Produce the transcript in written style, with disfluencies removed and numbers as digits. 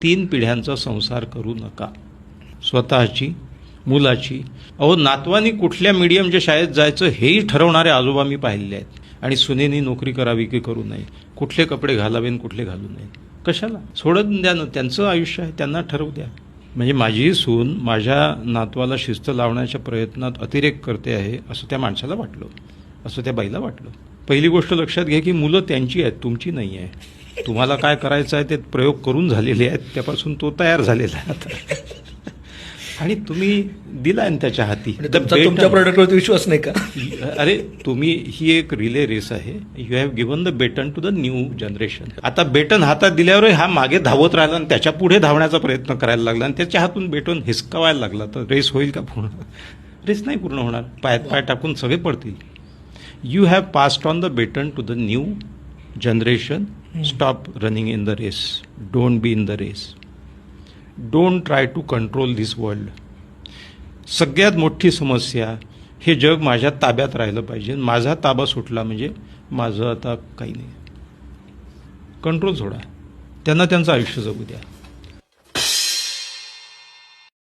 3 पिढ्यांचा संसार करू नका. स्वतःची, मुलाची. अहो, नातवानी कुठल्या मीडियमच्या शाळेत जायचं हेही ठरवणारे आजोबा मी पाहिलेले आहेत. आणि सुनेनी नोकरी करावी की करू नये, कुठले कपडे घालावे आणि कुठले घालू नये. कशाला? सोडून द्या ना, त्यांचं आयुष्य आहे, त्यांना ठरवू द्या. म्हणजे माझी सून माझ्या नातवाला शिस्त लावण्याच्या प्रयत्नात अतिरेक करते आहे असं त्या माणसाला वाटलं, असं त्या बाईला वाटलं. पहिली गोष्ट लक्षात घ्या की मुलं त्यांची आहेत, तुमची नाही आहे. तुम्हाला काय करायचं आहे ते प्रयोग करून झालेले आहेत, त्यापासून तो तयार झालेला आहे आता. आणि तुम्ही दिलाय ना त्याच्या हाती. तुमच्या प्रोडक्टवरती विश्वास नाही का? अरे तुम्ही, ही एक रिले रेस आहे. You have given the baton to the new generation. आता बेटन हातात दिल्यावर हा मागे धावत राहिला आणि त्याच्या पुढे धावण्याचा प्रयत्न करायला लागला आणि त्याच्या हातून बेटन हिसकावायला लागला, तर रेस होईल का पूर्ण? रेस नाही पूर्ण होणार. पायात पाय टाकून सगळे पडतील. You have passed on the baton to the new generation. Stop running in the race. Don't be in the race. Don't try to control this world. सगळ्यात मोठी समस्या, हे जग माझ्या ताब्यात राहिलं पाहिजे. माझा ताबा सुटला म्हणजे माझं आता काही नाही. कंट्रोल सोडा, त्यांना त्यांचं आयुष्य जगू द्या.